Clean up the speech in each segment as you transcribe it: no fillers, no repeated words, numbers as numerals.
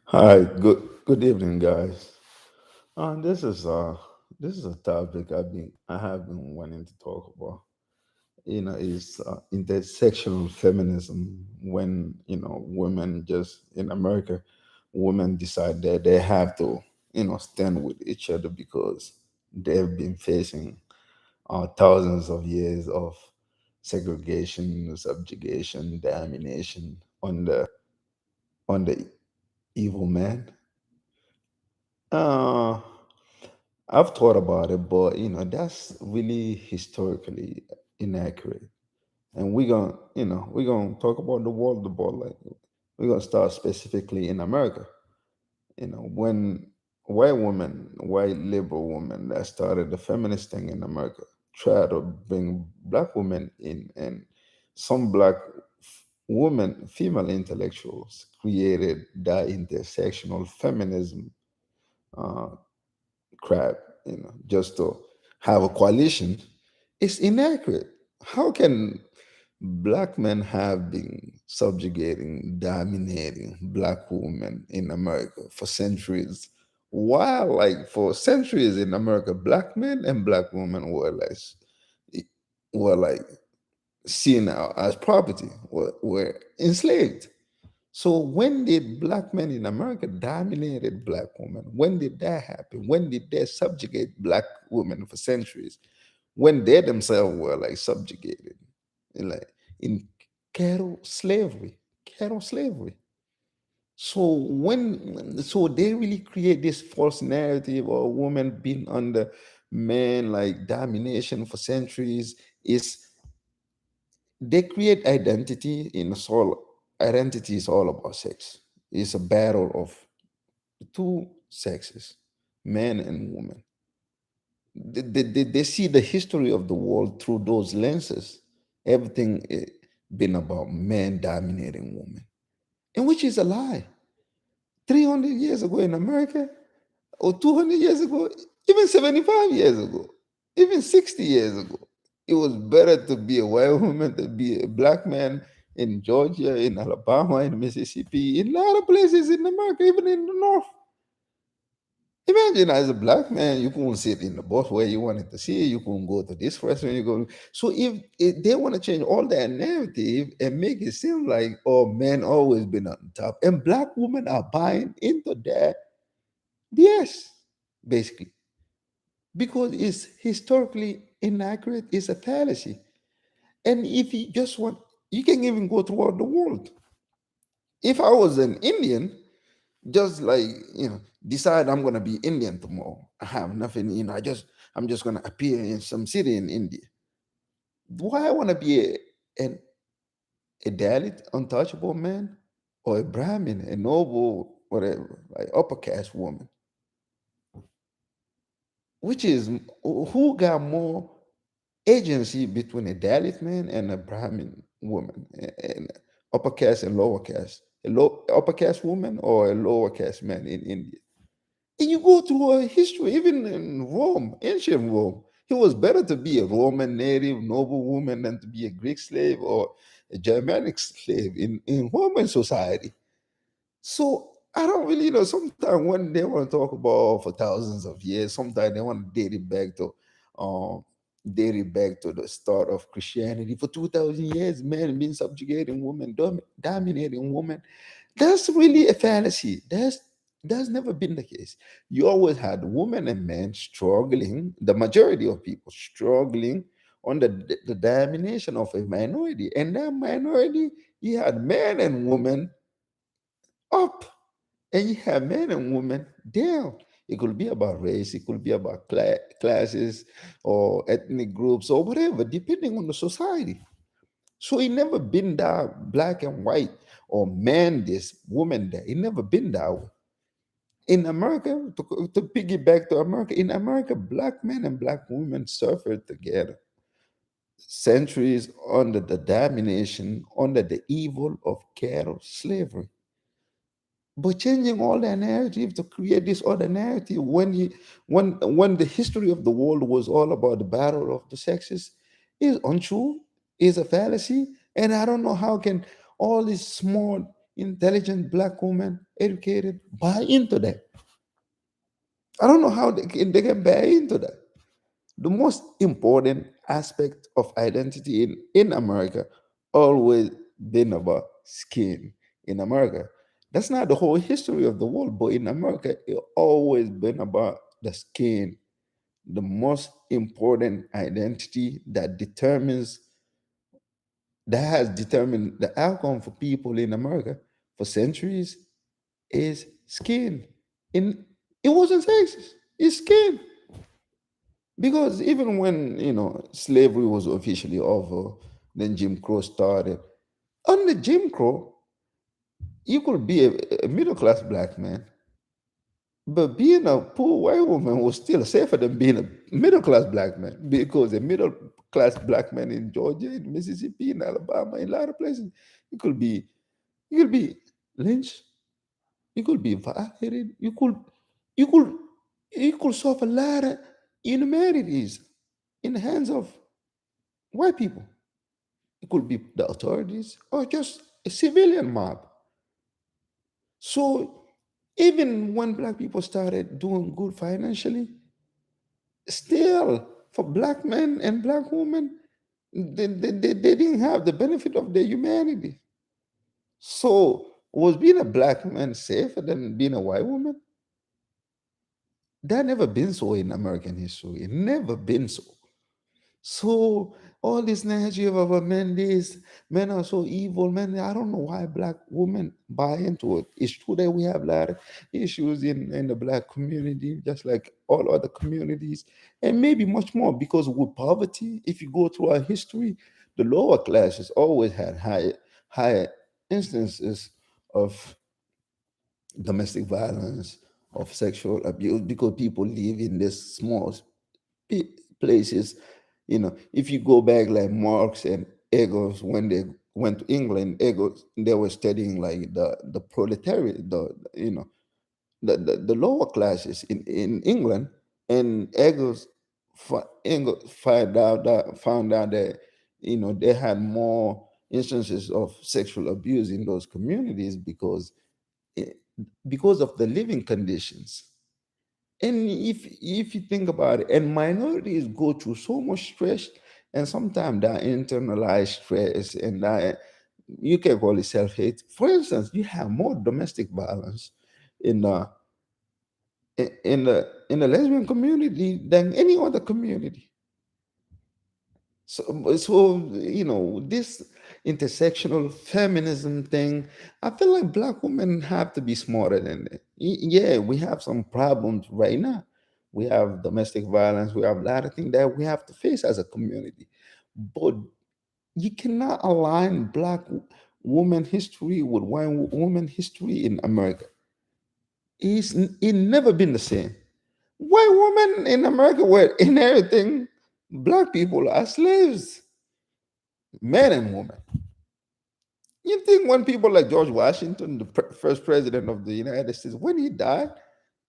Hi, good evening, guys. This is a topic I have been wanting to talk about. Is intersectional feminism when women just in America, women decide that they have to stand with each other because they've been facing thousands of years of segregation, subjugation, domination on the evil man. Uh, I've thought about it, but that's really historically inaccurate. And we're gonna talk about the world about like we're gonna start specifically in America. When white liberal women that started the feminist thing in America try to bring black women in, and some black women, female intellectuals created that intersectional feminism uh, crap, just to have a coalition, is inaccurate. How can black men have been subjugating, dominating black women in America for centuries? While, like, for centuries in America, black men and black women were like seen as property, were enslaved. So when did black men in America dominated black women? When did that happen? When did they subjugate black women for centuries? When they themselves were like subjugated, like in cattle slavery, cattle slavery. So they really create this false narrative of women being under men like domination for centuries. Is they create identity in soul. Identity is all about sex. It's a battle of two sexes, man and woman. They see the history of the world through those lenses. Everything been about man dominating woman, and which is a lie. 300 years ago in America, or 200 years ago, even 75 years ago, even 60 years ago, it was better to be a white woman than be a black man in Georgia, in Alabama, in Mississippi, in a lot of places in America, even in the North. Imagine as a black man, you couldn't sit in the bus where you wanted to see, you couldn't go to this restaurant, you go. So if they want to change all that narrative and make it seem like, oh, men always been on top, and black women are buying into that, yes, basically, because it's historically inaccurate, it's a fallacy. And if you just want, you can even go throughout the world. If I was an Indian, just like decide I'm gonna be Indian tomorrow. I have nothing, I'm just gonna appear in some city in India. Do I want to be an, a Dalit, untouchable man, or a Brahmin, a noble, whatever, like upper caste woman? Which is who got more agency between a Dalit man and a Brahmin woman, and upper caste and lower caste, upper caste woman or a lower caste man in India? And you go through a history, even in Rome, ancient Rome, it was better to be a Roman native noble woman than to be a Greek slave or a Germanic slave in Roman society. So I don't really know. Sometimes when they want to talk about for thousands of years, sometimes they want to um, date it back to the start of Christianity. For 2,000 years, men been subjugating women, dominating women. That's really a fantasy. That's never been the case. You always had women and men struggling, the majority of people struggling under the domination of a minority. And that minority, you had men and women up, and you have men and women down. It could be about race, it could be about classes or ethnic groups or whatever, depending on the society. So it never been that black and white or man this, woman that. It never been that way. In America, to piggyback to America, in America, black men and black women suffered together centuries under the domination, under the evil of cattle slavery. But changing all that narrative to create this other narrative when the history of the world was all about the battle of the sexes is untrue, is a fallacy. And I don't know how can all these small intelligent black women, educated, buy into that. I don't know how they can buy into that. The most important aspect of identity in America always been about skin in America. That's not the whole history of the world, but in America, it always been about the skin, the most important identity that has determined the outcome for people in America for centuries is skin. In it wasn't sexist, it's skin. Because even when slavery was officially over, then Jim Crow started. Under Jim Crow, you could be a middle class black man, but being a poor white woman was still safer than being a middle class black man, because a middle class black man in Georgia, in Mississippi, in Alabama, in a lot of places, you could be you could be lynched, you could be violated, you could you could suffer a lot of inhumanities in the hands of white people. It could be the authorities or just a civilian mob. So even when black people started doing good financially, still for black men and black women, they didn't have the benefit of their humanity. So was being a black man safer than being a white woman? That never been so in American history. It never been so. So all this narrative about men are so evil, men. I don't know why black women buy into it. It's true that we have a lot of issues in the black community, just like all other communities, and maybe much more because with poverty, if you go through our history, the lower classes always had higher instances of domestic violence, of sexual abuse, because people live in this small places. If you go back like Marx and Engels, when they went to England, Engels, they were studying like the proletariat, the lower classes in England, and Engels found out that they had more instances of sexual abuse in those communities eh, because of the living conditions. And if you think about it, and minorities go through so much stress, and sometimes that internalized stress and that you can call it self-hate. For instance, you have more domestic violence in in the lesbian community than any other community. So this intersectional feminism thing, I feel like black women have to be smarter than that. Yeah, we have some problems right now. We have domestic violence. We have a lot of things that we have to face as a community. But you cannot align black woman history with white woman history in America. It never been the same. White women in America were inheriting black people as slaves, men and women. You think when people like George Washington, the first president of the United States, when he died,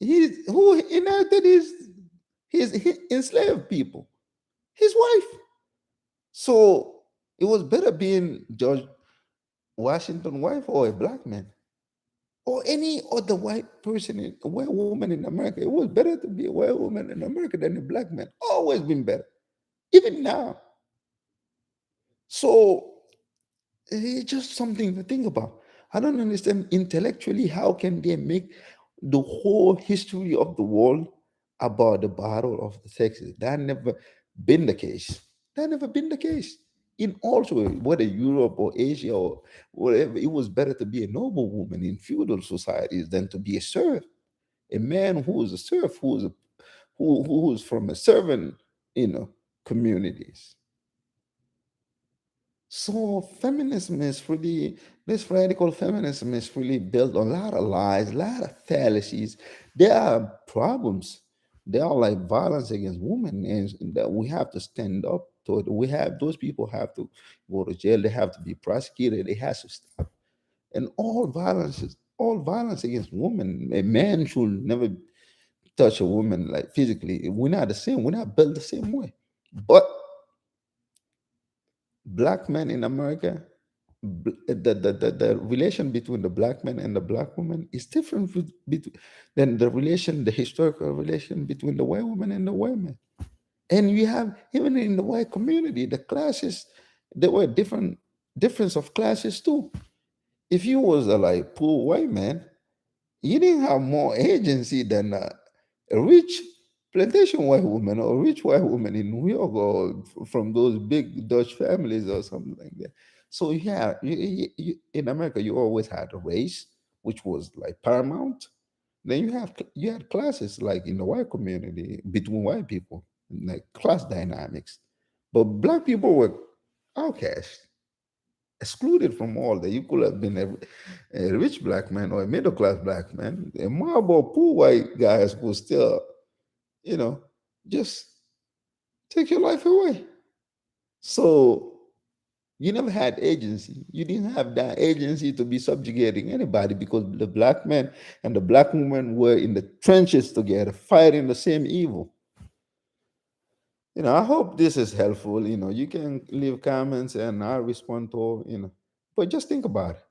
who inherited his enslaved people? His wife. So it was better being George Washington's wife or a black man or any other white person, a white woman in America. It was better to be a white woman in America than a black man. Always been better, even now. So it's just something to think about. I don't understand intellectually how can they make the whole history of the world about the battle of the sexes. That never been the case. That never been the case. In also whether Europe or Asia or whatever, it was better to be a noble woman in feudal societies than to be a serf. A man who is a serf, who's from a servant, communities. So feminism is really this radical feminism is really built on a lot of lies, a lot of fallacies. There are problems. There are like violence against women, and that we have to stand up to it. We have those people have to go to jail. They have to be prosecuted. It has to stop. And all violence against women. A man should never touch a woman like physically. We're not the same. We're not built the same way. But black men in America, the relation between the black man and the black woman is different than the historical relation between the white woman and the white man. And you have, even in the white community, the classes, there were difference of classes too. If you was a like poor white man, you didn't have more agency than a rich plantation white woman or a rich white woman in New York, or from those big Dutch families or something like that. So yeah, in America, you always had a race, which was like paramount. Then you had classes like in the white community between white people, like class dynamics. But black people were outcast, excluded from all that. You could have been a rich black man or a middle class black man. A mob of poor white guys will still, you know, just take your life away. So you never had agency. You didn't have that agency to be subjugating anybody, because the black man and the black woman were in the trenches together, fighting the same evil. I hope this is helpful. You can leave comments and I'll respond to, but just think about it.